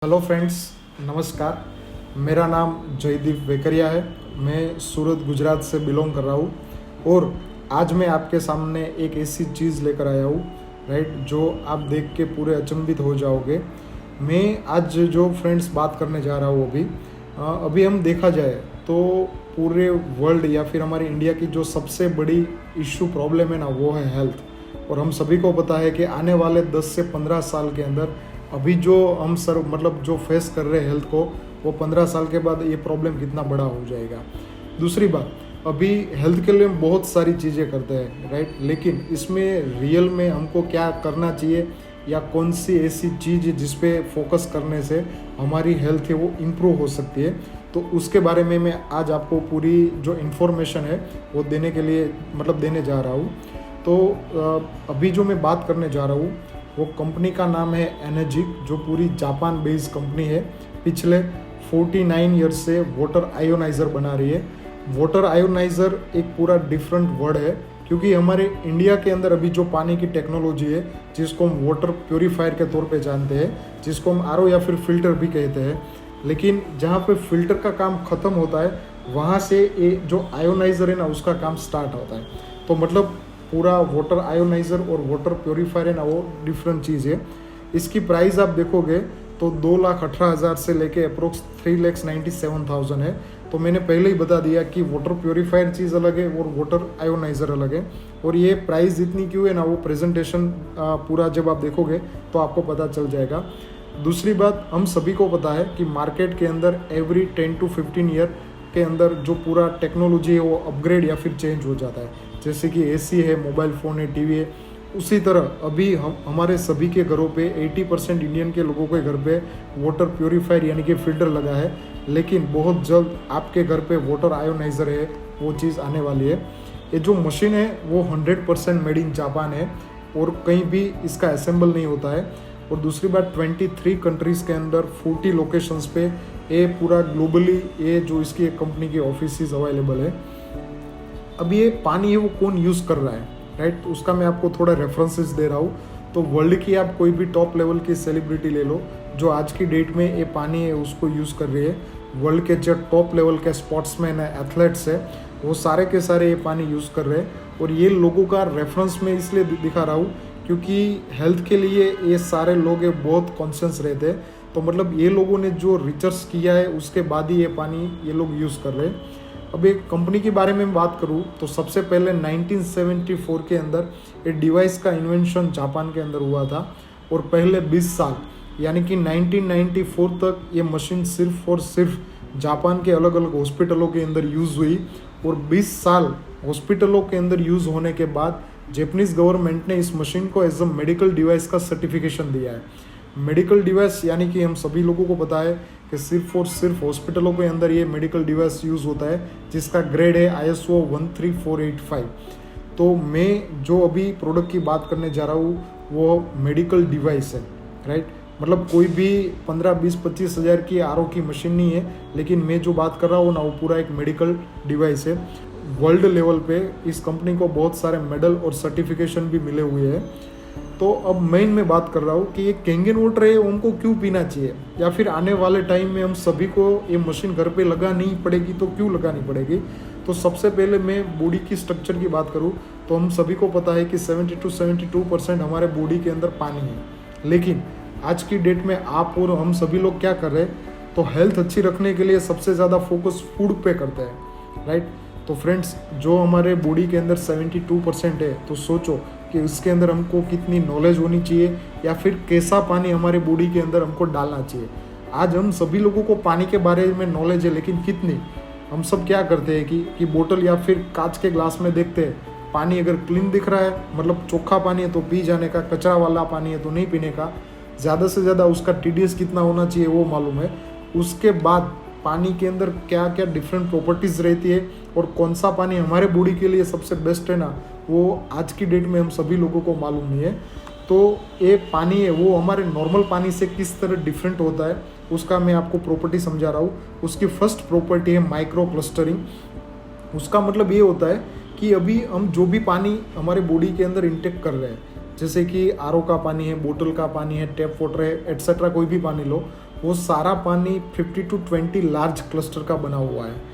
Hello friends, नमस्कार। मेरा नाम जयदीप वेकरिया है। मैं सूरत गुजरात से बिलोंग कर रहा हूँ और आज मैं आपके सामने एक ऐसी चीज़ लेकर आया हूँ, राइट, जो आप देख के पूरे अचंभित हो जाओगे। मैं आज जो फ्रेंड्स बात करने जा रहा हूँ अभी हम देखा जाए तो पूरे वर्ल्ड या फिर हमारे इंडिया की जो सबसे बड़ी इशू प्रॉब्लम है ना, वो है हेल्थ। और हम सभी को पता है कि आने वाले 10 से 15 साल के अंदर अभी जो हम जो फेस कर रहे हैं हेल्थ को, वो 15 साल के बाद ये प्रॉब्लम कितना बड़ा हो जाएगा। दूसरी बात, अभी हेल्थ के लिए हम बहुत सारी चीज़ें करते हैं, राइट, लेकिन इसमें रियल में हमको क्या करना चाहिए या कौन सी ऐसी चीज़ जिस पे फोकस करने से हमारी हेल्थ है वो इम्प्रूव हो सकती है, तो उसके बारे में मैं आज आपको पूरी जो इन्फॉर्मेशन है वो देने के लिए देने जा रहा हूँ। तो अभी जो मैं बात करने जा रहा हूँ वो कंपनी का नाम है एनर्जिक, जो पूरी जापान बेस्ड कंपनी है। पिछले 49 ईयर्स से वाटर आयोनाइज़र बना रही है। वाटर आयोनाइज़र एक पूरा डिफरेंट वर्ड है, क्योंकि हमारे इंडिया के अंदर अभी जो पानी की टेक्नोलॉजी है, जिसको हम वाटर प्योरीफायर के तौर पे जानते हैं, जिसको हम आरओ या फिर फिल्टर भी कहते हैं, लेकिन जहाँ पे फिल्टर का काम ख़त्म होता है वहाँ से ये जो आयोनाइज़र है ना, उसका काम स्टार्ट होता है। तो पूरा वाटर आयोनाइज़र और वाटर प्योरीफायर है ना, वो डिफरेंट चीज़ है। इसकी प्राइस आप देखोगे तो 2,18,000 से लेके अप्रोक्स 3,97,000 है। तो मैंने पहले ही बता दिया कि वाटर प्योरीफायर चीज़ अलग है और वाटर आयोनाइज़र अलग है। और ये प्राइस जितनी क्यों है ना, वो प्रेजेंटेशन पूरा जब आप देखोगे तो आपको पता चल जाएगा। दूसरी बात, हम सभी को पता है कि मार्केट के अंदर एवरी 10 to 15 ईयर के अंदर जो पूरा टेक्नोलॉजी है वो अपग्रेड या फिर चेंज हो जाता है। जैसे कि एसी है, मोबाइल फ़ोन है, टीवी है, उसी तरह अभी हमारे सभी के घरों पे 80% इंडियन के लोगों के घर पे वाटर प्योरीफायर यानी कि फ़िल्टर लगा है। लेकिन बहुत जल्द आपके घर पे वाटर आयोनाइज़र है, वो चीज़ आने वाली है। ये जो मशीन है वो 100% मेड इन जापान है और कहीं भी इसका असेंबल नहीं होता है। और दूसरी बात, 23 कंट्रीज़ के अंदर 40 लोकेशंस पे ये पूरा ग्लोबली ये जो इसकी कंपनी की ऑफिस अवेलेबल है। अब ये पानी है वो कौन यूज़ कर रहा है, राइट, उसका मैं आपको थोड़ा रेफरेंसेस दे रहा हूँ। तो वर्ल्ड की आप कोई भी टॉप लेवल की सेलिब्रिटी ले लो जो आज की डेट में ये पानी है उसको यूज़ कर रही है। वर्ल्ड के जो टॉप लेवल के स्पोर्ट्समैन है, एथलेट्स है, वो सारे के सारे ये पानी यूज़ कर रहे हैं। और ये लोगों का रेफरेंस मैं इसलिए दिखा रहा हूँ क्योंकि हेल्थ के लिए ये सारे लोग बहुत कॉन्शियस रहते हैं। तो ये लोगों ने जो रिसर्च किया है उसके बाद ही ये पानी ये लोग यूज़ कर रहे हैं। अब एक कंपनी के बारे में बात करूँ तो सबसे पहले 1974 के अंदर ये डिवाइस का इन्वेंशन जापान के अंदर हुआ था। और पहले 20 साल यानी कि 1994 तक ये मशीन सिर्फ और सिर्फ जापान के अलग अलग हॉस्पिटलों के अंदर यूज़ हुई। और 20 साल हॉस्पिटलों के अंदर यूज़ होने के बाद जापानीज़ गवर्नमेंट ने इस मशीन को एज अ मेडिकल डिवाइस का सर्टिफिकेशन दिया है। मेडिकल डिवाइस यानी कि हम सभी लोगों को पता है कि सिर्फ और सिर्फ हॉस्पिटलों के अंदर ये मेडिकल डिवाइस यूज़ होता है, जिसका ग्रेड है ISO 13485। तो मैं जो अभी प्रोडक्ट की बात करने जा रहा हूँ वो मेडिकल डिवाइस है, राइट, कोई भी 15, 20, 25 हज़ार की आरओ की मशीन नहीं है, लेकिन मैं जो बात कर रहा हूँ ना वो पूरा एक मेडिकल डिवाइस है। वर्ल्ड लेवल पे इस कंपनी को बहुत सारे मेडल और सर्टिफिकेशन भी मिले हुए हैं। तो अब मैं बात कर रहा हूँ कि ये कैंगन वाटर है उनको क्यों पीना चाहिए, या फिर आने वाले टाइम में हम सभी को ये मशीन घर पे लगानी पड़ेगी तो क्यों लगानी पड़ेगी। तो सबसे पहले मैं बॉडी की स्ट्रक्चर की बात करूँ तो हम सभी को पता है कि 70 to 72% हमारे बॉडी के अंदर पानी है। लेकिन आज की डेट में आप और हम सभी लोग क्या कर रहे हैं, तो हेल्थ अच्छी रखने के लिए सबसे ज़्यादा फोकस फूड पे करते हैं, राइट। तो फ्रेंड्स, जो हमारे बॉडी के अंदर 72% है, तो सोचो कि उसके अंदर हमको कितनी नॉलेज होनी चाहिए या फिर कैसा पानी हमारे बॉडी के अंदर हमको डालना चाहिए। आज हम सभी लोगों को पानी के बारे में नॉलेज है, लेकिन कितनी। हम सब क्या करते हैं कि बोतल या फिर कांच के ग्लास में देखते हैं, पानी अगर क्लीन दिख रहा है चोखा पानी है तो पी जाने का, कचरा वाला पानी है तो नहीं पीने का। ज़्यादा से ज़्यादा उसका TDS कितना होना चाहिए वो मालूम है। उसके बाद पानी के अंदर क्या क्या डिफरेंट प्रॉपर्टीज़ रहती है और कौन सा पानी हमारे बॉडी के लिए सबसे बेस्ट है ना, वो आज की डेट में हम सभी लोगों को मालूम नहीं है। तो ये पानी है वो हमारे नॉर्मल पानी से किस तरह डिफरेंट होता है, उसका मैं आपको प्रॉपर्टी समझा रहा हूँ। उसकी फर्स्ट प्रॉपर्टी है माइक्रो क्लस्टरिंग। उसका ये होता है कि अभी हम जो भी पानी हमारे बॉडी के अंदर इंटेक कर रहे हैं, जैसे कि आरओ का पानी है, बोतल का पानी है, टैप वाटर है, एट्सेट्रा, कोई भी पानी लो, वो सारा पानी 50 to 20 लार्ज क्लस्टर का बना हुआ है।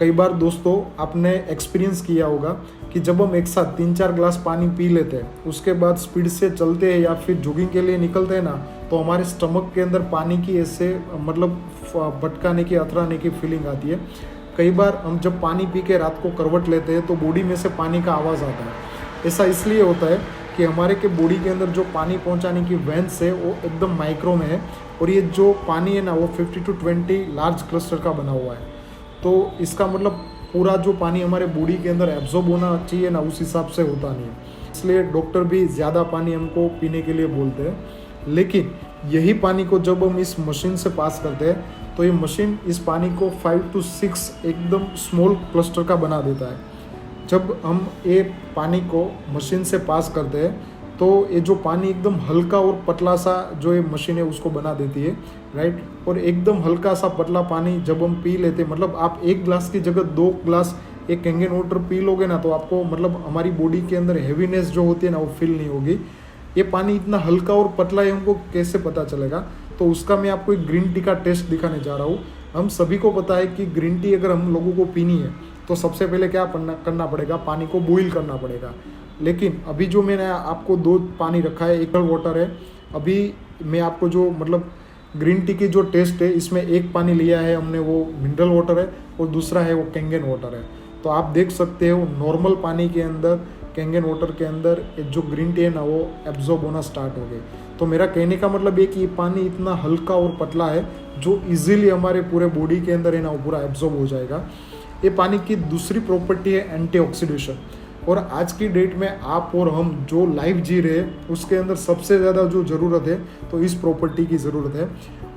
कई बार दोस्तों आपने एक्सपीरियंस किया होगा कि जब हम एक साथ 3-4 ग्लास पानी पी लेते हैं, उसके बाद स्पीड से चलते हैं या फिर जॉगिंग के लिए निकलते हैं ना, तो हमारे स्टमक के अंदर पानी की ऐसे मतलब भटकाने की, अथराने की फीलिंग आती है। कई बार हम जब पानी पी के रात को करवट लेते हैं तो बॉडी में से पानी का आवाज़ आता है। ऐसा इसलिए होता है कि हमारे के बॉडी के अंदर जो पानी पहुंचाने की वेंस है वो एकदम माइक्रो में है, और ये जो पानी है ना वो 50 to 20 लार्ज क्लस्टर का बना हुआ है। तो इसका मतलब पूरा जो पानी हमारे बॉडी के अंदर एब्जॉर्ब होना चाहिए ना, उस हिसाब से होता नहीं है। इसलिए डॉक्टर भी ज़्यादा पानी हमको पीने के लिए बोलते हैं। लेकिन यही पानी को जब हम इस मशीन से पास करते हैं तो ये मशीन इस पानी को 5 to 6 एकदम स्मॉल क्लस्टर का बना देता है। जब हम ये पानी को मशीन से पास करते हैं तो ये जो पानी एकदम हल्का और पतला सा जो ये मशीन है उसको बना देती है, राइट। और एकदम हल्का सा पतला पानी जब हम पी लेते हैं, मतलब आप 1 ग्लास की जगह 2 ग्लास एक कैंगन वाटर पी लोगे ना, तो आपको मतलब हमारी बॉडी के अंदर हैवीनेस जो होती है ना वो फील नहीं होगी। ये पानी इतना हल्का और पतला है, हमको कैसे पता चलेगा? तो उसका मैं आपको एक ग्रीन टी का टेस्ट दिखाने जा रहा हूँ। हम सभी को पता है कि ग्रीन टी अगर हम लोगों को पीनी है तो सबसे पहले क्या करना पड़ेगा, पानी को बॉईल करना पड़ेगा। लेकिन अभी जो मैंने आपको 2 पानी रखा है, एक वाटर है। अभी मैं आपको जो मतलब ग्रीन टी की जो टेस्ट है, इसमें एक पानी लिया है हमने वो मिनरल वाटर है और दूसरा है वो कैंगन वाटर है। तो आप देख सकते हो नॉर्मल पानी के अंदर, कैंगन वाटर के अंदर जो ग्रीन टी है ना वो एब्जॉर्ब होना स्टार्ट हो गई। तो मेरा कहने का मतलब ये कि ये पानी इतना हल्का और पतला है जो इजीली हमारे पूरे बॉडी के अंदर है ना वो पूरा एब्जॉर्ब हो जाएगा। ये पानी की दूसरी प्रॉपर्टी है एंटीऑक्सीडेशन। और आज की डेट में आप और हम जो लाइफ जी रहे हैं उसके अंदर सबसे ज़्यादा जो ज़रूरत है तो इस प्रॉपर्टी की ज़रूरत है।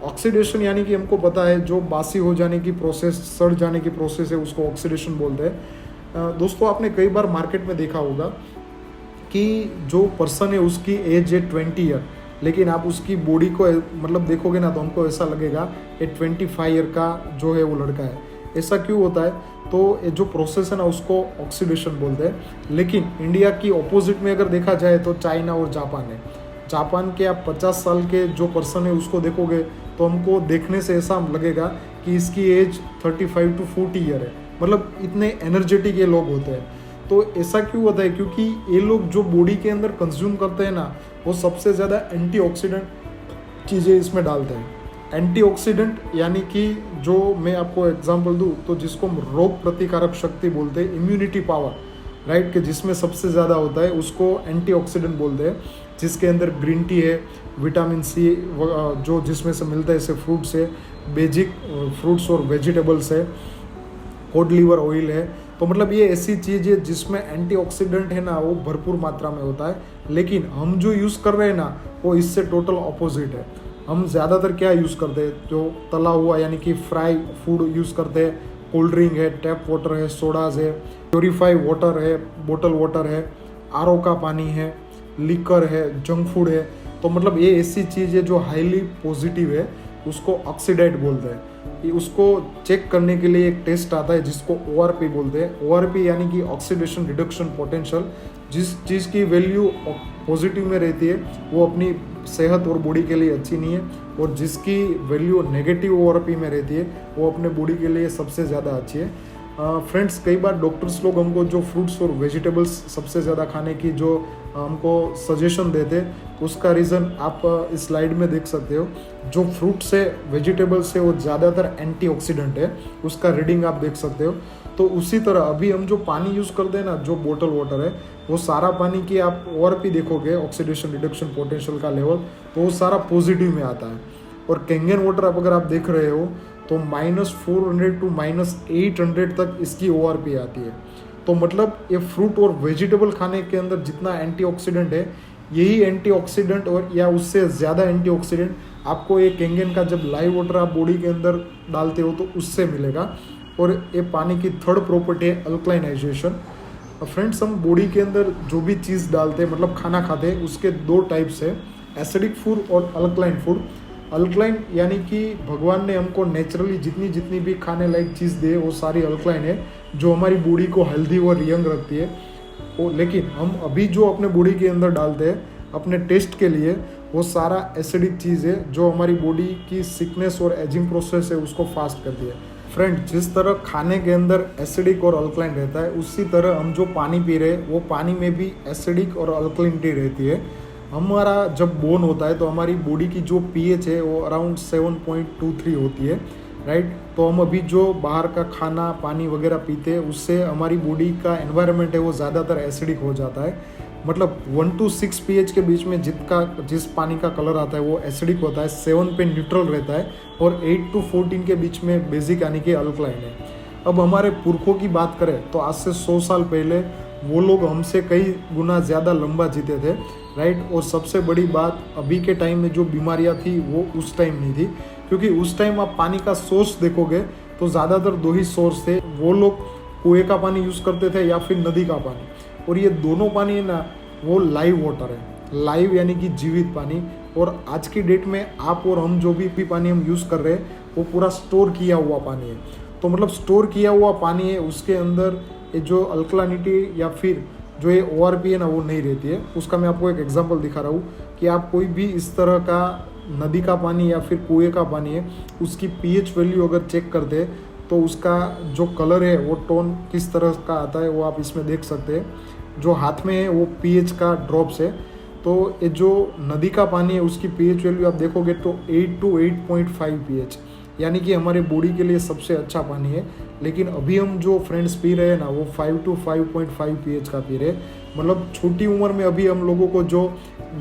ऑक्सीडेशन यानी कि हमको पता है जो बासी हो जाने की प्रोसेस, सड़ जाने की प्रोसेस है, उसको ऑक्सीडेशन बोलते हैं। दोस्तों आपने कई बार मार्केट में देखा होगा कि जो पर्सन है उसकी एज है 20 ईयर, लेकिन आप उसकी बॉडी को मतलब देखोगे ना तो हमको ऐसा लगेगा ये 25 ईयर का जो है वो लड़का है। ऐसा क्यों होता है? तो ये जो प्रोसेस है ना उसको ऑक्सीडेशन बोलते हैं। लेकिन इंडिया की ऑपोजिट में अगर देखा जाए तो चाइना और जापान है। जापान के आप 50 साल के जो पर्सन है उसको देखोगे तो हमको देखने से ऐसा लगेगा कि इसकी एज 35 to 40 ईयर है। मतलब इतने एनर्जेटिक ये लोग होते हैं। तो ऐसा क्यों होता है? क्योंकि ये लोग जो बॉडी के अंदर कंज्यूम करते हैं ना वो सबसे ज़्यादा एंटीऑक्सीडेंट चीज़ें इसमें डालते हैं। एंटीऑक्सीडेंट यानी कि जो मैं आपको एग्जांपल दूं तो जिसको हम रोग प्रतिकारक शक्ति बोलते हैं, इम्यूनिटी पावर, राइट, कि जिसमें सबसे ज़्यादा होता है उसको एंटीऑक्सीडेंट बोलते हैं। जिसके अंदर ग्रीन टी है, विटामिन सी जो जिसमें से मिलता है इसे फ्रूट्स है, बेजिक फ्रूट्स और वेजिटेबल्स है, कोड लीवर ऑयल है। तो मतलब ये ऐसी चीज़ है जिसमें एंटीऑक्सीडेंट है ना वो भरपूर मात्रा में होता है। लेकिन हम जो यूज़ कर रहे हैं ना वो इससे टोटल ऑपोजिट है। हम ज़्यादातर क्या यूज़ करते हैं? जो तला हुआ यानी कि फ्राई फूड यूज़ करते हैं। कोल्ड ड्रिंक है, टैप वाटर है, सोडाज है, प्योरीफाई वाटर है, बोतल वाटर है, आरओ का पानी है, लिकर है, जंक फूड है। तो मतलब ये ऐसी चीज़ है जो हाईली पॉजिटिव है, उसको ऑक्सीडाइड बोलते हैं। उसको चेक करने के लिए एक टेस्ट आता है जिसको ORP बोलते हैं। ORP यानी कि ऑक्सीडेशन रिडक्शन पोटेंशियल। जिस चीज़ की वैल्यू पॉजिटिव में रहती है वो अपनी सेहत और बॉडी के लिए अच्छी नहीं है, और जिसकी वैल्यू नेगेटिव ORP में रहती है वो अपने बॉडी के लिए सबसे ज़्यादा अच्छी है। फ्रेंड्स कई बार डॉक्टर्स लोग हमको जो फ्रूट्स और वेजिटेबल्स सबसे ज़्यादा खाने की जो हमको सजेशन देते हैं उसका रीज़न आप इस स्लाइड में देख सकते हो। जो फ्रूट्स है, वेजिटेबल्स है, वो ज़्यादातर एंटीऑक्सीडेंट है, उसका रीडिंग आप देख सकते हो। तो उसी तरह अभी हम जो पानी यूज़ करते हैं ना, जो बोतल वाटर है, वो सारा पानी की आप ORP देखोगे, ऑक्सीडेशन रिडक्शन पोटेंशियल का लेवल, तो वो सारा पॉजिटिव में आता है। और कैंगन वाटर अगर आप देख रहे हो तो -400 to -800 तक इसकी ORP आती है। तो मतलब ये फ्रूट और वेजिटेबल खाने के अंदर जितना एंटीऑक्सीडेंट है, यही एंटीऑक्सीडेंट और या उससे ज़्यादा एंटीऑक्सीडेंट आपको ये कैंगन का जब लाइव वाटर आप बॉडी के अंदर डालते हो तो उससे मिलेगा। और ये पानी की थर्ड प्रॉपर्टी है अल्कलाइनाइजेशन। फ्रेंड्स हम बॉडी के अंदर जो भी चीज़ डालते हैं, मतलब खाना खाते हैं, उसके 2 टाइप्स है, एसिडिक फूड और अल्कलाइन फूड। अल्कलाइन यानी कि भगवान ने हमको नेचुरली जितनी भी खाने लायक चीज़ दी है वो सारी अल्कलाइन है, जो हमारी बॉडी को हेल्दी और यंग रखती है। लेकिन हम अभी जो अपने बॉडी के अंदर डालते हैं अपने टेस्ट के लिए वो सारा एसिडिक चीज़ है जो हमारी बॉडी की सिकनेस और एजिंग प्रोसेस है उसको फास्ट करती है। फ्रेंड, जिस तरह खाने के अंदर एसिडिक और अल्कलाइन रहता है, उसी तरह हम जो पानी पी रहे हैं वो पानी में भी एसिडिक और अल्कलिनिटी रहती है। हमारा जब बोन होता है तो हमारी बॉडी की जो पीएच है वो अराउंड 7.23 होती है, राइट। तो हम अभी जो बाहर का खाना पानी वगैरह पीते हैं उससे हमारी बॉडी का एनवायरनमेंट है वो ज़्यादातर एसिडिक हो जाता है। मतलब 1 to 6 pH के बीच में जिस पानी का कलर आता है वो एसिडिक होता है, 7 पे न्यूट्रल रहता है और 8 to 14 के बीच में बेसिक यानी कि अल्कलाइन है। अब हमारे पुरखों की बात करें तो आज से 100 साल पहले वो लोग हमसे कई गुना ज़्यादा लंबा जीते थे, राइट। और सबसे बड़ी बात, अभी के टाइम में जो बीमारियां थी वो उस टाइम नहीं थी, क्योंकि उस टाइम आप पानी का सोर्स देखोगे तो ज़्यादातर 2 ही सोर्स थे। वो लोग कुएं का पानी यूज़ करते थे या फिर नदी का पानी, और ये दोनों पानी है ना वो लाइव वाटर है, लाइव यानी कि जीवित पानी। और आज की डेट में आप और हम जो भी पानी हम यूज़ कर रहे हैं वो पूरा स्टोर किया हुआ पानी है। तो मतलब स्टोर किया हुआ पानी है, उसके अंदर ये जो अल्कलानिटी या फिर जो ये ORP है ना वो नहीं रहती है। उसका मैं आपको एक एग्जांपल दिखा रहा हूँ कि आप कोई भी इस तरह का नदी का पानी या फिर कुएं का पानी है उसकी pH वैल्यू अगर चेक करते हैं तो उसका जो कलर है वो टोन किस तरह का आता है वो आप इसमें देख सकते हैं। जो हाथ में है वो pH का ड्रॉप्स है। तो ये जो नदी का पानी है उसकी pH वैल्यू आप देखोगे तो 8 to 8.5 pH, यानी कि हमारे बॉडी के लिए सबसे अच्छा पानी है। लेकिन अभी हम जो फ्रेंड्स पी रहे हैं ना वो 5 to 5.5 pH का पी रहे हैं। मतलब छोटी उम्र में अभी हम लोगों को जो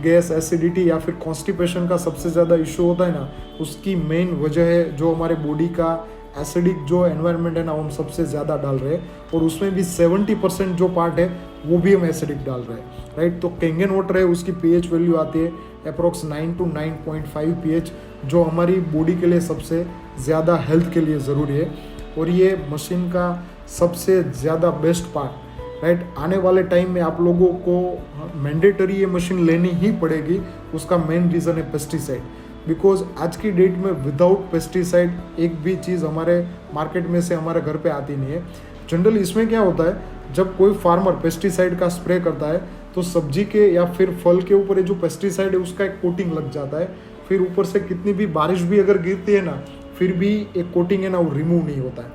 गैस, एसिडिटी या फिर कॉन्स्टिपेशन का सबसे ज़्यादा इशू होता है ना, उसकी मेन वजह है जो हमारे बॉडी का एसिडिक जो एनवायरनमेंट है ना वो हम सबसे ज़्यादा डाल रहे हैं। और उसमें भी 70% जो पार्ट है वो भी हम एसिडिक डाल रहे हैं, राइट। तो कैंगन वाटर है उसकी pH वैल्यू आती है अप्रोक्स 9 to 9.5 pH, जो हमारी बॉडी के लिए सबसे ज़्यादा हेल्थ के लिए ज़रूरी है। और ये मशीन का सबसे ज़्यादा बेस्ट पार्ट, राइट। आने वाले टाइम में आप लोगों को मैंडेटरी ये मशीन लेनी ही पड़ेगी। उसका मेन रीज़न है पेस्टिसाइड, बिकॉज आज की डेट में विदाउट पेस्टिसाइड एक भी चीज़ हमारे मार्केट में से हमारे घर पे आती नहीं है। जनरली इसमें क्या होता है, जब कोई फार्मर पेस्टिसाइड का स्प्रे करता है तो सब्जी के या फिर फल के ऊपर जो पेस्टिसाइड है उसका एक कोटिंग लग जाता है। फिर ऊपर से कितनी भी बारिश भी अगर गिरती है ना फिर भी एक कोटिंग है ना वो रिमूव नहीं होता है।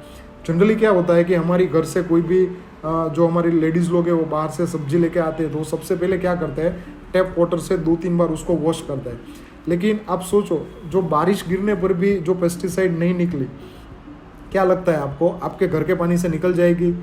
जनरली क्या होता है कि हमारी घर से कोई भी जो हमारी लेडीज़ लोग हैं वो बाहर से सब्जी लेके आते हैं तो सबसे पहले क्या करते हैं, टैप वाटर से 2-3 बार उसको वॉश करते हैं। लेकिन आप सोचो, जो बारिश गिरने पर भी जो पेस्टिसाइड नहीं निकली, क्या लगता है आपको आपके घर के पानी से निकल जाएगी?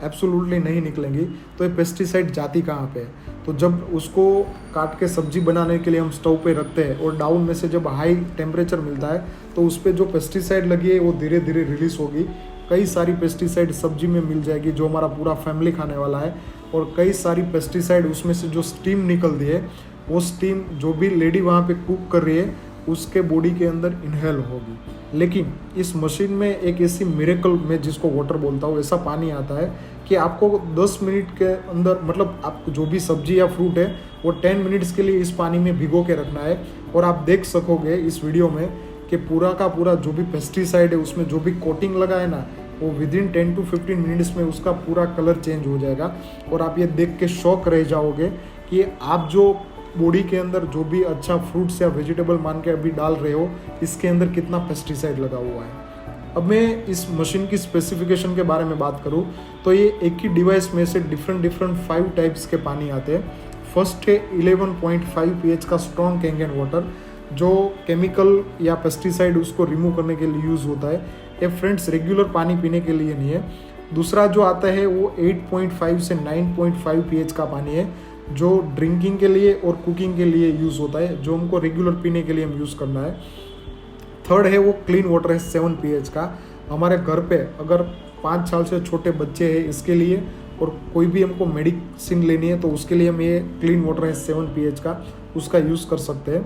एब्सोल्युटली नहीं निकलेंगी। तो ये पेस्टिसाइड जाती कहाँ पे है? तो जब उसको काट के सब्जी बनाने के लिए हम स्टोव पे रखते हैं और डाउन में से जब हाई टेम्परेचर मिलता है तो उस पर जो पेस्टिसाइड लगी है वो धीरे धीरे रिलीज होगी। कई सारी पेस्टिसाइड सब्जी में मिल जाएगी जो हमारा पूरा फैमिली खाने वाला है। और कई सारी पेस्टिसाइड उसमें से जो स्टीम निकलती है वो स्टीम जो भी लेडी वहाँ पे कुक कर रही है उसके बॉडी के अंदर इनहेल होगी। लेकिन इस मशीन में एक ऐसी मिरेकल, मैं जिसको वाटर बोलता हूँ, ऐसा पानी आता है कि आपको 10 मिनट के अंदर, मतलब आप जो भी सब्जी या फ्रूट है वो 10 मिनट्स के लिए इस पानी में भिगो के रखना है। और आप देख सकोगे इस वीडियो में कि पूरा का पूरा जो भी पेस्टिसाइड है उसमें जो भी कोटिंग लगा है ना वो विदिन 10 to 15 मिनट्स में उसका पूरा कलर चेंज हो जाएगा। और आप ये देख के शॉक रह जाओगे कि आप जो बॉडी के अंदर जो भी अच्छा फ्रूट्स या वेजिटेबल मान के अभी डाल रहे हो इसके अंदर कितना पेस्टिसाइड लगा हुआ है। अब मैं इस मशीन की स्पेसिफिकेशन के बारे में बात करूँ तो ये एक ही डिवाइस में से डिफरेंट 5 टाइप्स के पानी आते हैं। फर्स्ट है 11.5 pH का स्ट्रॉन्ग कैंगन वाटर, जो केमिकल या पेस्टिसाइड उसको रिमूव करने के लिए यूज़ होता है। ये फ्रेंड्स रेगुलर पानी पीने के लिए नहीं है। दूसरा जो आता है वो 8.5 से 9.5 pH का पानी है जो ड्रिंकिंग के लिए और कुकिंग के लिए यूज़ होता है, जो हमको रेगुलर पीने के लिए हम यूज़ करना है। थर्ड है वो क्लीन वाटर है 7 pH का। हमारे घर पे अगर 5 साल से छोटे बच्चे हैं इसके लिए, और कोई भी हमको मेडिसिन लेनी है तो उसके लिए हम ये क्लीन वाटर है 7 pH का उसका यूज़ कर सकते हैं।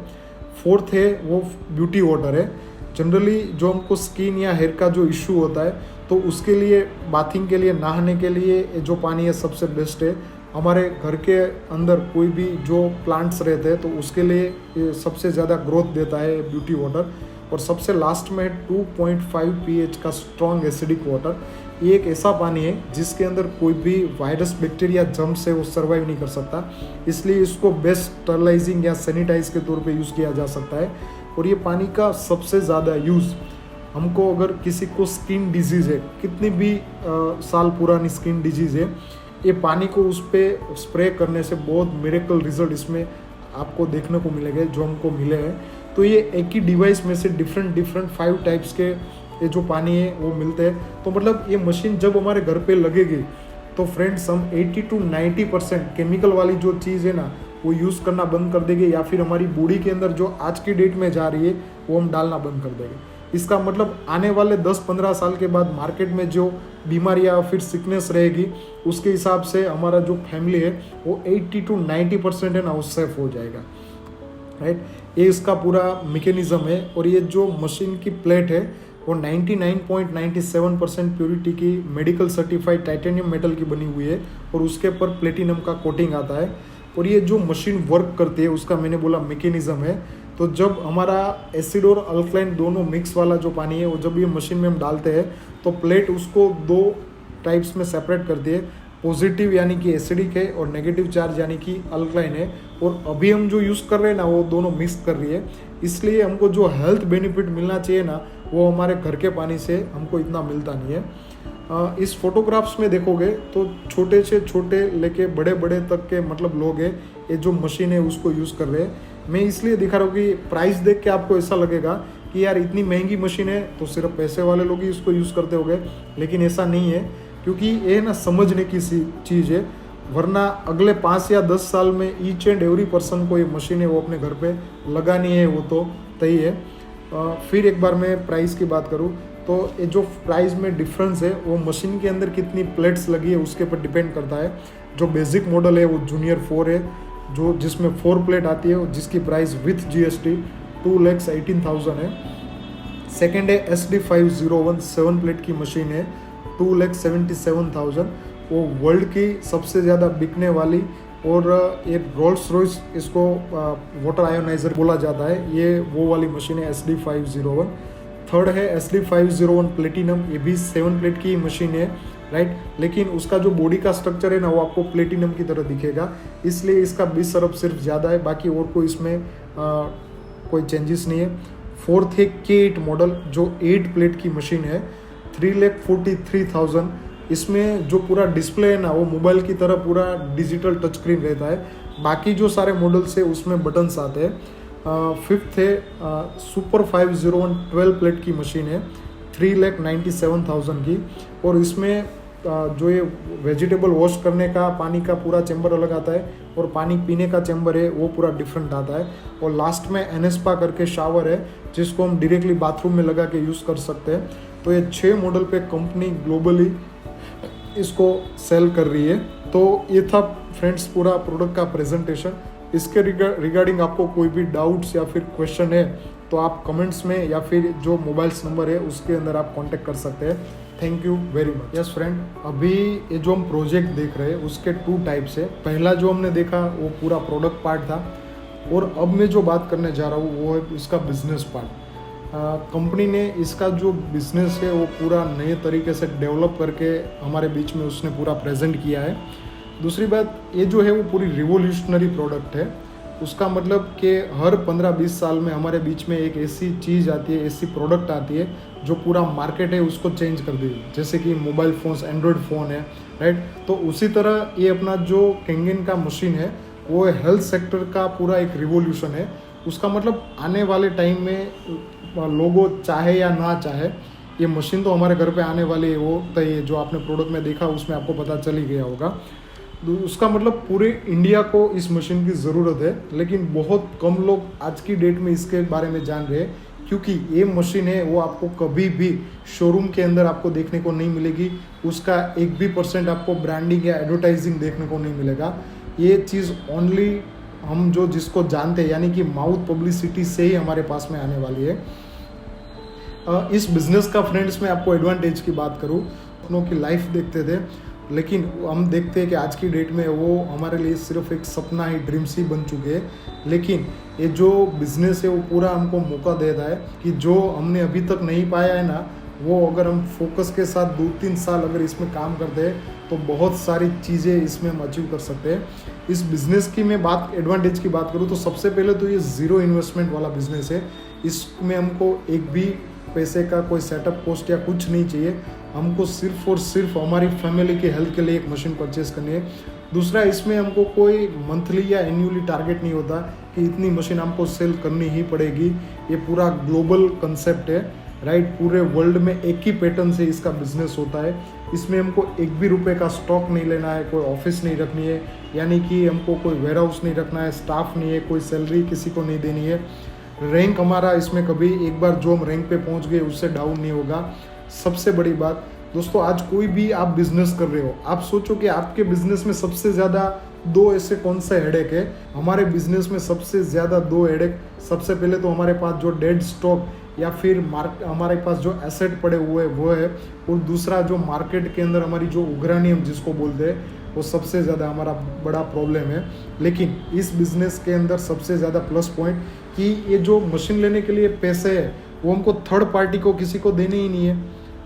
फोर्थ है वो ब्यूटी वाटर है। जनरली जो हमको स्किन या हेयर का जो इशू होता है तो उसके लिए, बाथिंग के लिए, नहाने के लिए जो पानी है सबसे बेस्ट है। हमारे घर के अंदर कोई भी जो प्लांट्स रहते हैं तो उसके लिए ये सबसे ज़्यादा ग्रोथ देता है ब्यूटी वाटर। और सबसे लास्ट में 2.5 pH का स्ट्रॉन्ग एसिडिक वाटर, ये एक ऐसा पानी है जिसके अंदर कोई भी वायरस, बैक्टीरिया, जर्म्स है वो सर्वाइव नहीं कर सकता, इसलिए इसको बेस्ट स्टरलाइजिंग या सैनिटाइज के तौर पे यूज़ किया जा सकता है। और ये पानी का सबसे ज़्यादा यूज़ हमको, अगर किसी को स्किन डिजीज़ है, कितनी भी साल पुरानी स्किन डिजीज़ है, ये पानी को उस पर स्प्रे करने से बहुत मिरेकल रिजल्ट इसमें आपको देखने को मिलेंगे जो हमको मिले हैं। तो ये एक ही डिवाइस में से डिफरेंट 5 टाइप्स के ये जो पानी है वो मिलते हैं। तो मतलब ये मशीन जब हमारे घर पे लगेगी तो फ्रेंड्स हम 80 to 90% केमिकल वाली जो चीज़ है ना वो यूज़ करना बंद कर देंगे, या फिर हमारी बॉडी के अंदर जो आज की डेट में जा रही है वो हम डालना बंद कर देंगे। इसका मतलब आने वाले 10-15 साल के बाद मार्केट में जो बीमारियाँ फिर सिकनेस रहेगी उसके हिसाब से हमारा जो फैमिली है वो 80 to 90% है ना वो सेफ हो जाएगा, राइट। ये इसका पूरा मैकेनिज्म है। और ये जो मशीन की प्लेट है वो 99.97% प्योरिटी की मेडिकल सर्टिफाइड टाइटेनियम मेटल की बनी हुई है और उसके ऊपर प्लेटिनम का कोटिंग आता है। और ये जो मशीन वर्क करती है उसका मैंने बोला मैकेनिज्म है। तो जब हमारा एसिड और अल्कलाइन दोनों मिक्स वाला जो पानी है वो जब ये मशीन में हम डालते हैं तो प्लेट उसको 2 टाइप्स में सेपरेट करती है, पॉजिटिव यानी कि एसिडिक है और नेगेटिव चार्ज यानी कि अल्कलाइन है। और अभी हम जो यूज़ कर रहे हैं ना वो दोनों मिक्स कर रही है, इसलिए हमको जो हेल्थ बेनिफिट मिलना चाहिए ना वो हमारे घर के पानी से हमको इतना मिलता नहीं है। इस फोटोग्राफ्स में देखोगे तो छोटे से छोटे लेके बड़े बड़े तक के मतलब लोग हैं ये जो मशीन है उसको यूज़ कर रहे हैं। मैं इसलिए दिखा रहा हूँ कि प्राइस देख के आपको ऐसा लगेगा कि यार इतनी महंगी मशीन है तो सिर्फ पैसे वाले लोग ही इसको यूज़ करते होंगे, लेकिन ऐसा नहीं है, क्योंकि ये ना समझने की सी चीज़ है। वरना अगले 5 या 10 साल में ईच एंड एवरी पर्सन को ये मशीन है वो अपने घर पे लगानी है, वो तो तय है। फिर एक बार मैं प्राइस की बात करूँ तो ये जो प्राइस में डिफरेंस है वो मशीन के अंदर कितनी प्लेट्स लगी है उसके ऊपर डिपेंड करता है। जो बेसिक मॉडल है वो जूनियर 4 है, जो जिसमें 4 प्लेट आती है जिसकी प्राइस विथ GST 2,18,000 है। सेकेंड है SD501 7 प्लेट की मशीन है, 2,77,000। वो वर्ल्ड की सबसे ज़्यादा बिकने वाली और एक रोल्स रॉयस इसको वाटर आयोनाइजर बोला जाता है, ये वो वाली मशीन है SD501। थर्ड है SD501 प्लेटिनम, ये भी 7 प्लेट की मशीन है, राइट। लेकिन उसका जो बॉडी का स्ट्रक्चर है ना वो आपको प्लेटिनम की तरह दिखेगा, इसलिए इसका 20 अरब सिर्फ ज़्यादा है, बाकी और कोई इसमें कोई चेंजेस नहीं है। फोर्थ है K8 मॉडल जो 8 प्लेट की मशीन है, 3,43,000। इसमें जो पूरा डिस्प्ले है ना वो मोबाइल की तरह पूरा डिजिटल टच स्क्रीन रहता है, बाकी जो सारे मॉडल्स है उसमें बटन्स आते हैं। फिफ्थ है सुपर 501 12 प्लेट की मशीन है, 3,97,000 की। और इसमें जो ये वेजिटेबल वॉश करने का पानी का पूरा चैम्बर अलग आता है और पानी पीने का चैम्बर है वो पूरा डिफरेंट आता है। और लास्ट में एनएस्पा करके शावर है जिसको हम डायरेक्टली बाथरूम में लगा के यूज़ कर सकते हैं। तो ये 6 मॉडल पे कंपनी ग्लोबली इसको सेल कर रही है। तो ये था फ्रेंड्स पूरा प्रोडक्ट का प्रेजेंटेशन। इसके रिगार्डिंग आपको कोई भी डाउट्स या फिर क्वेश्चन है तो आप कमेंट्स में या फिर जो मोबाइल्स नंबर है उसके अंदर आप कांटेक्ट कर सकते हैं। Thank you very much. Yes friend, अभी ये जो हम प्रोजेक्ट देख रहे हैं उसके 2 टाइप्स है। पहला जो हमने देखा वो पूरा प्रोडक्ट पार्ट था, और अब मैं जो बात करने जा रहा हूँ वो है इसका बिजनेस पार्ट। कंपनी ने इसका जो बिज़नेस है वो पूरा नए तरीके से डेवलप करके हमारे बीच में उसने पूरा प्रेजेंट किया है। दूसरी बात, ये जो है वो पूरी रिवोल्यूशनरी प्रोडक्ट है। उसका मतलब कि हर 15-20 साल में हमारे बीच में एक ऐसी चीज़ आती है, ऐसी प्रोडक्ट आती है जो पूरा मार्केट है उसको चेंज कर देगी। जैसे कि मोबाइल फ़ोन्स, एंड्रॉयड फ़ोन है, राइट। तो उसी तरह ये अपना जो कैंगन का मशीन है वो हेल्थ सेक्टर का पूरा एक रिवोल्यूशन है। उसका मतलब आने वाले टाइम में लोगों चाहे या ना चाहे ये मशीन तो हमारे घर पे आने वाली है, वो तो ये जो आपने प्रोडक्ट में देखा उसमें आपको पता चल ही गया होगा। उसका मतलब पूरे इंडिया को इस मशीन की ज़रूरत है, लेकिन बहुत कम लोग आज की डेट में इसके बारे में जान रहे हैं, क्योंकि ये मशीन है वो आपको कभी भी शोरूम के अंदर आपको देखने को नहीं मिलेगी। उसका 1 भी % आपको ब्रांडिंग या एडवर्टाइजिंग देखने को नहीं मिलेगा। ये चीज़ ओनली हम जो जिसको जानते हैं यानी कि माउथ पब्लिसिटी से ही हमारे पास में आने वाली है। इस बिज़नेस का फ्रेंड्स मैं आपको एडवांटेज की बात करूँ, अपनों की लाइफ देखते थे, लेकिन हम देखते हैं कि आज की डेट में वो हमारे लिए सिर्फ एक सपना ही, ड्रीम्स ही बन चुके हैं। लेकिन ये जो बिज़नेस है वो पूरा हमको मौका देता है कि जो हमने अभी तक नहीं पाया है ना वो अगर हम फोकस के साथ 2-3 साल अगर इसमें काम करते हैं तो बहुत सारी चीज़ें इसमें हम अचीव कर सकते हैं। इस बिज़नेस की मैं बात एडवांटेज की बात करूँ तो सबसे पहले तो ये ज़ीरो इन्वेस्टमेंट वाला बिज़नेस है। इसमें हमको एक भी पैसे का कोई सेटअप कॉस्ट या कुछ नहीं चाहिए। हमको सिर्फ और सिर्फ हमारी फैमिली के हेल्थ के लिए एक मशीन परचेज़ करनी है। दूसरा, इसमें हमको कोई मंथली या एन्युअली टारगेट नहीं होता कि इतनी मशीन हमको सेल करनी ही पड़ेगी। ये पूरा ग्लोबल कंसेप्ट है, राइट। पूरे वर्ल्ड में एक ही पैटर्न से इसका बिजनेस होता है। इसमें हमको एक भी रुपए का स्टॉक नहीं लेना है, कोई ऑफिस नहीं रखनी है, यानी कि हमको कोई वेयर हाउस नहीं रखना है, स्टाफ नहीं है, कोई सैलरी किसी को नहीं देनी है। रैंक हमारा इसमें कभी एक बार जो हम रैंक पे पहुंच गए उससे डाउन नहीं होगा। सबसे बड़ी बात दोस्तों, आज कोई भी आप बिजनेस कर रहे हो, आप सोचो कि आपके बिजनेस में सबसे ज़्यादा दो ऐसे कौन से हेडेक है। हमारे बिजनेस में सबसे ज़्यादा दो हेडेक, सबसे पहले तो हमारे पास जो डेड स्टॉक या फिर हमारे पास जो एसेट पड़े हुए हैं वो है, और दूसरा जो मार्केट के अंदर हमारी जो उग्राणी हम जिसको बोलते हैं वो सबसे ज़्यादा हमारा बड़ा प्रॉब्लम है। लेकिन इस बिज़नेस के अंदर सबसे ज़्यादा प्लस पॉइंट कि ये जो मशीन लेने के लिए पैसे है वो हमको थर्ड पार्टी को किसी को देने ही नहीं है।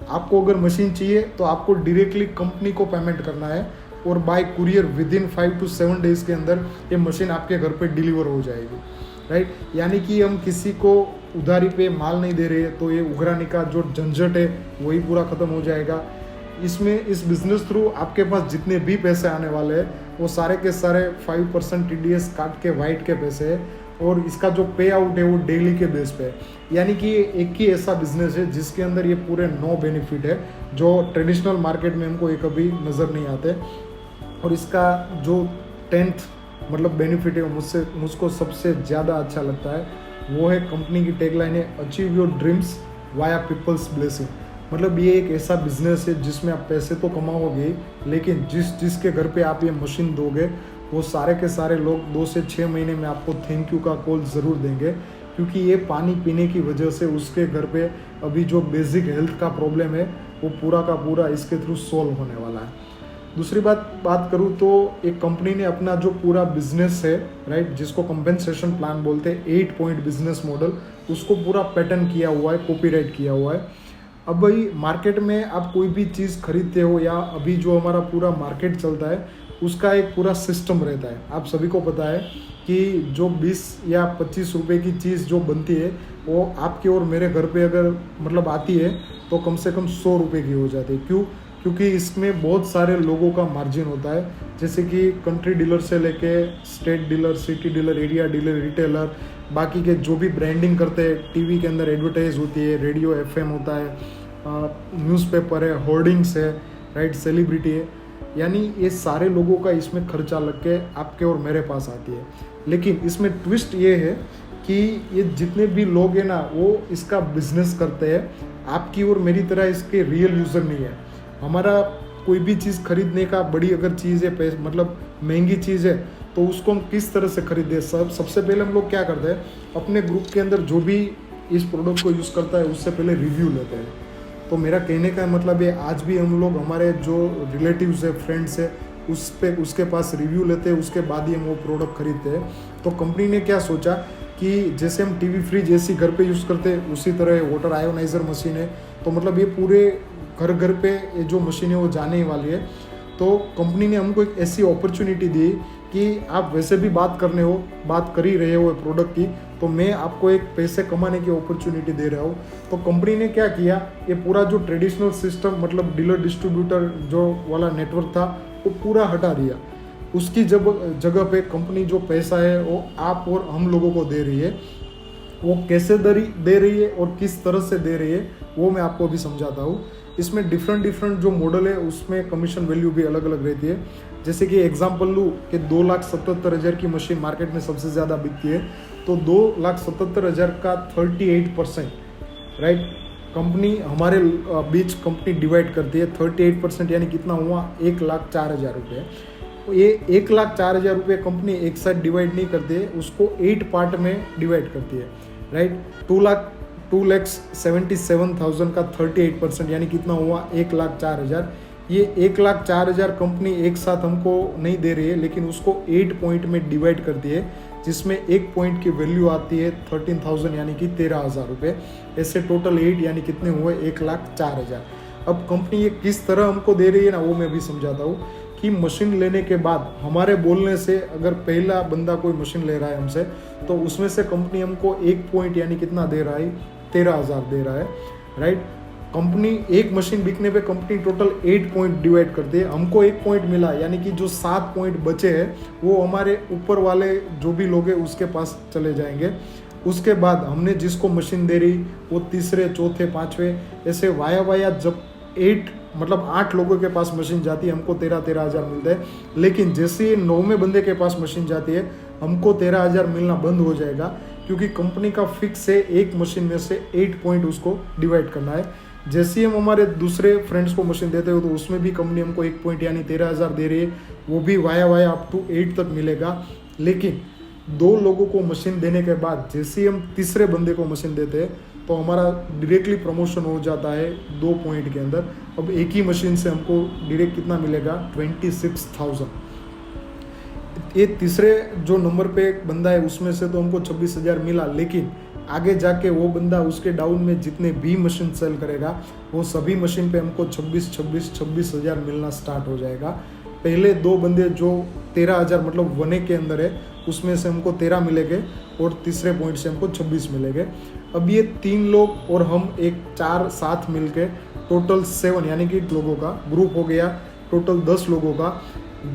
आपको अगर मशीन चाहिए तो आपको डायरेक्टली कंपनी को पेमेंट करना है, और bye courier with in 5 to 7 days के अंदर ये मशीन आपके घर पे डिलीवर हो जाएगी, राइट। यानी कि हम किसी को उधारी पे माल नहीं दे रहे, तो ये उघराने का जो झंझट है वही पूरा ख़त्म हो जाएगा। इसमें इस बिज़नेस थ्रू आपके पास जितने भी पैसे आने वाले हैं वो सारे के सारे 5% TDS काट के वाइट के पैसे है, और इसका जो पे आउट है वो डेली के बेस पे है। यानी कि एक ही ऐसा बिजनेस है जिसके अंदर ये पूरे 9 बेनिफिट है जो ट्रेडिशनल मार्केट में हमको ये कभी नज़र नहीं आते। और इसका जो 10th मतलब बेनिफिट है मुझको सबसे ज़्यादा अच्छा लगता है, वो है कंपनी की टैगलाइन है achieve your dreams via peoples blessing. मतलब ये एक ऐसा बिजनेस है जिसमें आप पैसे तो कमाओगे, लेकिन जिसके घर पे आप ये मशीन दोगे वो सारे के सारे लोग 2 से 6 महीने में आपको थैंक यू का कॉल ज़रूर देंगे, क्योंकि ये पानी पीने की वजह से उसके घर पे अभी जो बेसिक हेल्थ का प्रॉब्लम है वो पूरा का पूरा इसके थ्रू सॉल्व होने वाला है। दूसरी बात करूँ तो एक कंपनी ने अपना जो पूरा बिजनेस है, राइट, जिसको कंपेंसेशन प्लान बोलते हैं, 8 पॉइंट बिजनेस मॉडल, उसको पूरा पैटर्न किया हुआ है, कॉपीराइट किया हुआ है। अब भाई मार्केट में आप कोई भी चीज़ खरीदते हो या अभी जो हमारा पूरा मार्केट चलता है उसका एक पूरा सिस्टम रहता है। आप सभी को पता है कि जो 20 या 25 रुपए की चीज़ जो बनती है वो आपके और मेरे घर पे अगर मतलब आती है तो कम से कम 100 रुपये की हो जाती है। क्यों? क्योंकि इसमें बहुत सारे लोगों का मार्जिन होता है, जैसे कि कंट्री डीलर से लेके state dealer, city dealer, area dealer, retailer, बाकी के जो भी ब्रांडिंग करते हैं, टीवी के अंदर एडवर्टाइज होती है, रेडियो FM होता है, न्यूज़पेपर है, होर्डिंग्स है, राइट, सेलिब्रिटी है, यानी ये सारे लोगों का इसमें खर्चा लग के आपके और मेरे पास आती है। लेकिन इसमें ट्विस्ट ये है कि ये जितने भी लोग हैं ना वो इसका बिजनेस करते हैं, आपकी और मेरी तरह इसके रियल यूज़र नहीं है। हमारा कोई भी चीज़ खरीदने का बड़ी अगर चीज़ है, मतलब महंगी चीज़ है, तो उसको हम किस तरह से खरीदें। सबसे पहले हम लोग क्या करते हैं, अपने ग्रुप के अंदर जो भी इस प्रोडक्ट को यूज़ करता है उससे पहले रिव्यू लेते हैं। तो मेरा कहने का मतलब है आज भी हम लोग हमारे जो रिलेटिव्स है, फ्रेंड्स है, उसके पास रिव्यू लेते हैं, उसके बाद ही हम वो प्रोडक्ट खरीदते हैं। तो कंपनी ने क्या सोचा कि जैसे हम टीवी फ्रिज ऐसी घर पे यूज़ करते हैं उसी तरह वाटर आयोनाइजर मशीन है, तो मतलब ये पूरे घर पे ये जो मशीन है वो जाने ही वाली है। तो कंपनी ने हमको एक ऐसी अपॉर्चुनिटी दी कि आप वैसे भी बात कर ही रहे हो प्रोडक्ट की, तो मैं आपको एक पैसे कमाने की अपॉर्चुनिटी दे रहा हूँ। तो कंपनी ने क्या किया, ये पूरा जो ट्रेडिशनल सिस्टम मतलब डीलर डिस्ट्रीब्यूटर जो वाला नेटवर्क था वो पूरा हटा दिया। उसकी जगह पे कंपनी जो पैसा है वो आप और हम लोगों को दे रही है। वो कैसे दे रही है और किस तरह से दे रही है वो मैं आपको अभी समझाता हूँ। इसमें डिफरेंट जो मॉडल है उसमें कमीशन वैल्यू भी अलग अलग रहती है। जैसे कि एग्जांपल लूँ कि 2,77,000 की मशीन मार्केट में सबसे ज़्यादा बिकती है, तो 2,77,000 का 38%, राइट, कंपनी हमारे बीच कंपनी डिवाइड करती है। 38% यानी कितना हुआ, 1,04,000 रुपये। ये 1,04,000 रुपये कंपनी एक साथ डिवाइड नहीं करती है, उसको 8 पार्ट में डिवाइड करती है, राइट। 2,77,000 का 38% यानी कितना हुआ, 1,04,000। ये 1,04,000 कंपनी एक साथ हमको नहीं दे रही है, लेकिन उसको 8 पॉइंट में डिवाइड करती है, जिसमें एक पॉइंट की वैल्यू आती है 13,000 यानी कि 13,000 रुपये। ऐसे टोटल 8 यानी कितने हुए 1,04,000। अब कंपनी ये किस तरह हमको दे रही है ना, वो मैं भी समझाता हूँ कि मशीन लेने के बाद हमारे बोलने से अगर पहला बंदा कोई मशीन ले रहा है हमसे, तो उसमें से कंपनी हमको एक पॉइंट यानी कितना दे रहा है 13,000 दे रहा है, राइट। कंपनी एक मशीन बिकने पे कंपनी टोटल 8 पॉइंट डिवाइड करती है। हमको एक पॉइंट मिला यानी कि जो 7 पॉइंट बचे हैं वो हमारे ऊपर वाले जो भी लोग हैं उसके पास चले जाएंगे। उसके बाद हमने जिसको मशीन दे रही वो तीसरे चौथे पाँचवें ऐसे वाया वाया जब 8 लोगों के पास मशीन जाती है हमको 13,000 मिलता है। लेकिन जैसे ही 9वें बंदे के पास मशीन जाती है हमको 13,000 मिलना बंद हो जाएगा, क्योंकि कंपनी का फिक्स है एक मशीन में से 8 पॉइंट उसको डिवाइड करना है। जैसे ही हम हमारे दूसरे फ्रेंड्स को मशीन देते हो तो उसमें भी कंपनी हमको एक पॉइंट यानी 13,000 दे रही है, वो भी वाया वाया अप टू 8 तक मिलेगा। लेकिन 2 लोगों को मशीन देने के बाद जैसे ही हम तीसरे बंदे को मशीन देते हैं तो हमारा डायरेक्टली प्रमोशन हो जाता है 2 पॉइंट के अंदर। अब एक ही मशीन से हमको डायरेक्ट कितना मिलेगा 26,000। ये तीसरे जो नंबर पे बंदा है उसमें से तो हमको 26,000 मिला, लेकिन आगे जाके वो बंदा उसके डाउन में जितने भी मशीन सेल करेगा वो सभी मशीन पे हमको 26,000 मिलना स्टार्ट हो जाएगा। पहले 2 बंदे जो 13,000 मतलब 1 के अंदर है उसमें से हमको 13 मिलेंगे और तीसरे पॉइंट से हमको 26 मिलेंगे। अब ये 3 लोग और हम एक 4 साथ मिलके टोटल 7 यानी कि लोगों का ग्रुप हो गया, टोटल 10 लोगों का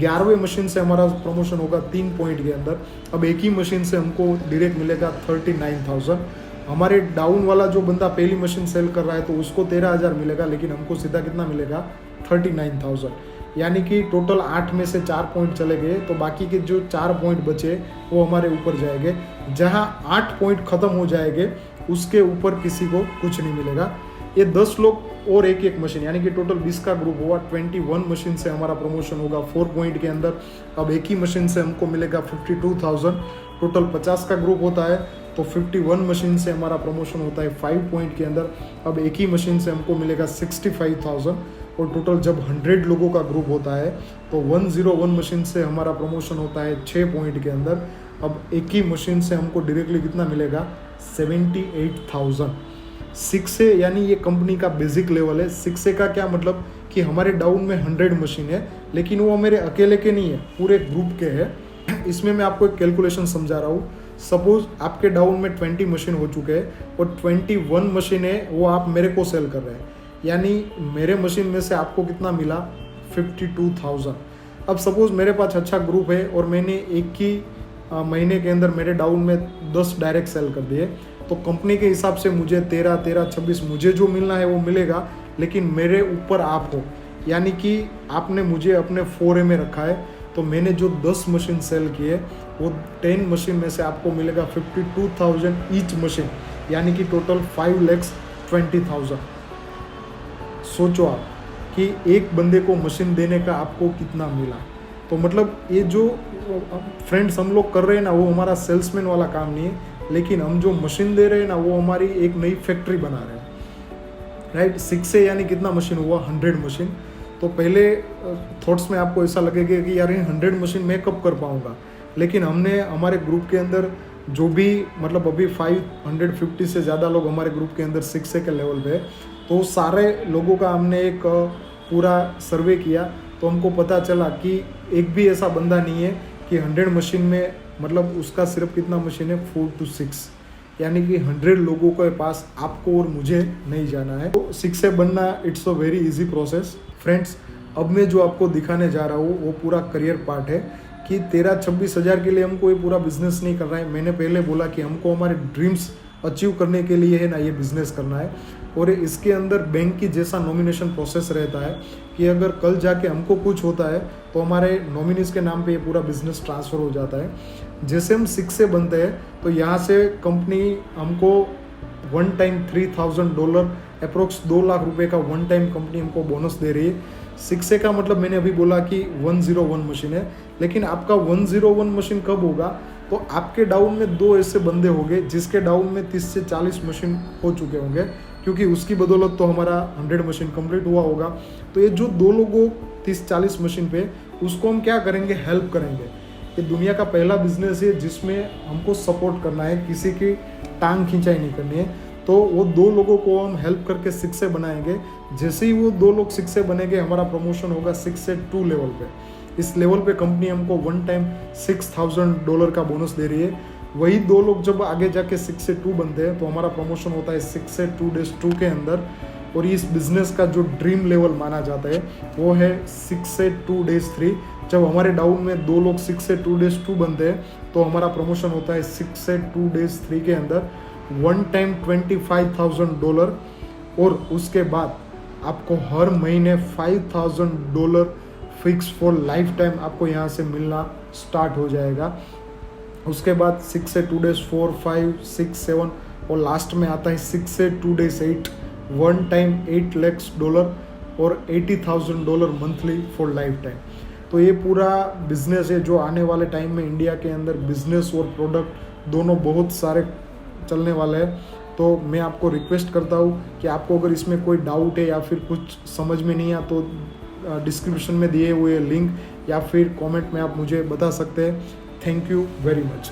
11वें मशीन से हमारा प्रमोशन होगा 3 पॉइंट के अंदर। अब एक ही मशीन से हमको डायरेक्ट मिलेगा 39,000। हमारे डाउन वाला जो बंदा पहली मशीन सेल कर रहा है तो उसको 13,000 मिलेगा, लेकिन हमको सीधा कितना मिलेगा 39,000। यानी कि टोटल 8 में से 4 पॉइंट चले गए तो बाकी के जो 4 पॉइंट बचे वो हमारे ऊपर जाएंगे। जहां 8 पॉइंट खत्म हो जाएंगे उसके ऊपर किसी को कुछ नहीं मिलेगा। ये 10 लोग और एक मशीन यानी कि टोटल 20 का ग्रुप हुआ। 21 मशीन से हमारा प्रमोशन होगा 4 पॉइंट के अंदर। अब एक ही मशीन से हमको मिलेगा 52,000। टोटल 50 का ग्रुप होता है तो 51 मशीन से हमारा प्रमोशन होता है 5 पॉइंट के अंदर। अब एक ही मशीन से हमको मिलेगा 65,000 और टोटल जब 100 लोगों का ग्रुप होता है तो 101 मशीन से हमारा प्रमोशन होता है 6 पॉइंट के अंदर। अब एक ही मशीन से हमको डायरेक्टली कितना मिलेगा 78,000। 6 ए यानी ये कंपनी का बेसिक लेवल है। 6 ए का क्या मतलब कि हमारे डाउन में 100 मशीन है, लेकिन वो मेरे अकेले के नहीं है, पूरे ग्रुप के है। इसमें मैं आपको एक कैलकुलेशन समझा रहा हूँ। सपोज आपके डाउन में 20 मशीन हो चुके हैं और 21 मशीन है वो आप मेरे को सेल कर रहे हैं, यानी मेरे मशीन में से आपको कितना मिला 52,000। अब सपोज मेरे पास अच्छा ग्रुप है और मैंने एक ही महीने के अंदर मेरे डाउन में 10 डायरेक्ट सेल कर दिए, तो कंपनी के हिसाब से मुझे 13, 26 मुझे जो मिलना है वो मिलेगा, लेकिन मेरे ऊपर आप हो, यानी कि आपने मुझे अपने 4A में रखा है। तो मैंने जो 10 मशीन सेल किए वो 10 मशीन में से आपको मिलेगा 52,000 ईच मशीन, यानी कि टोटल 5,20,000। सोचो आप कि एक बंदे को मशीन देने का आपको कितना मिला। तो मतलब ये जो फ्रेंड्स हम लोग कर रहे हैं ना, वो हमारा सेल्समैन वाला काम नहीं है, लेकिन हम जो मशीन दे रहे हैं ना वो हमारी एक नई फैक्ट्री बना रहे हैं, राइट। 6 ए यानी कितना मशीन हुआ 100 मशीन। तो पहले थॉट्स में आपको ऐसा लगेगा कि यार 100 मशीन मैं कब कर पाऊँगा, लेकिन हमने हमारे ग्रुप के अंदर जो भी मतलब अभी 550 से ज़्यादा लोग हमारे ग्रुप के अंदर 6 ए के लेवल पे, तो सारे लोगों का हमने एक पूरा सर्वे किया तो हमको पता चला कि एक भी ऐसा बंदा नहीं है कि 100 मशीन में मतलब उसका सिर्फ कितना मशीन है 4 to 6, यानी कि 100 लोगों के पास आपको और मुझे नहीं जाना है। तो 6 ए बनना it's a very easy process friends. अब मैं जो आपको दिखाने जा रहा हूँ वो पूरा करियर पार्ट है कि 13-26 हज़ार के लिए हमको ये पूरा बिजनेस नहीं करना है। मैंने पहले बोला कि हमको हमारे ड्रीम्स अचीव करने के लिए है ना ये बिज़नेस करना है, और इसके अंदर बैंक की जैसा नॉमिनेशन प्रोसेस रहता है कि अगर कल जाके हमको कुछ होता है तो हमारे नॉमिनीज के नाम पे ये पूरा बिजनेस ट्रांसफ़र हो जाता है। जैसे हम 6 ए बनते हैं तो यहाँ से कंपनी हमको वन टाइम $3,000 अप्रोक्स 2 लाख रुपए का वन टाइम कंपनी हमको बोनस दे रही है। 6 ए का मतलब मैंने अभी बोला कि 101 मशीन है, लेकिन आपका 101 मशीन कब होगा तो आपके डाउन में 2 ऐसे बंदे होंगे जिसके डाउन में 30 से 40 मशीन हो चुके होंगे, क्योंकि उसकी बदौलत तो हमारा 100 मशीन कंप्लीट हुआ होगा। तो ये जो 2 लोगों 30-40 मशीन पे उसको हम क्या करेंगे, हेल्प करेंगे। ये दुनिया का पहला बिजनेस है जिसमें हमको सपोर्ट करना है, किसी की टांग खिंचाई नहीं करनी है। तो वो 2 लोगों को हम हेल्प करके 6 से बनाएंगे। जैसे ही वो 2 लोग 6 से बनेंगे, हमारा प्रमोशन होगा 6 से 2 लेवल पे। इस लेवल पे कंपनी हमको वन टाइम $6,000 का बोनस दे रही है। वही 2 लोग जब आगे जाके 6 से 2 बनते हैं तो हमारा प्रमोशन होता है 6 से 2 days 2 के अंदर। और इस बिजनेस का जो ड्रीम लेवल माना जाता है वो है 6 से 2 days 3। जब हमारे डाउन में 2 लोग 6 से 2 days 2 बनते हैं तो हमारा प्रमोशन होता है 6 से 2 days 3 के अंदर वन टाइम $25,000। और उसके बाद आपको हर महीने $5,000 फिक्स फॉर लाइफ टाइम आपको यहाँ से मिलना स्टार्ट हो जाएगा। उसके बाद 6 से 2 days 4, 5, 6, 7 और लास्ट में आता है 6 से 2 days 8, वन टाइम $8 lakhs और $80,000 मंथली फॉर लाइफ टाइम। तो ये पूरा बिजनेस है जो आने वाले टाइम में इंडिया के अंदर बिजनेस और प्रोडक्ट दोनों बहुत सारे चलने वाले हैं। तो मैं आपको रिक्वेस्ट करता हूँ कि आपको अगर इसमें कोई डाउट है या फिर कुछ समझ में नहीं आ तो डिस्क्रिप्शन में दिए हुए लिंक या फिर कमेंट में आप मुझे बता सकते हैं। Thank you very much.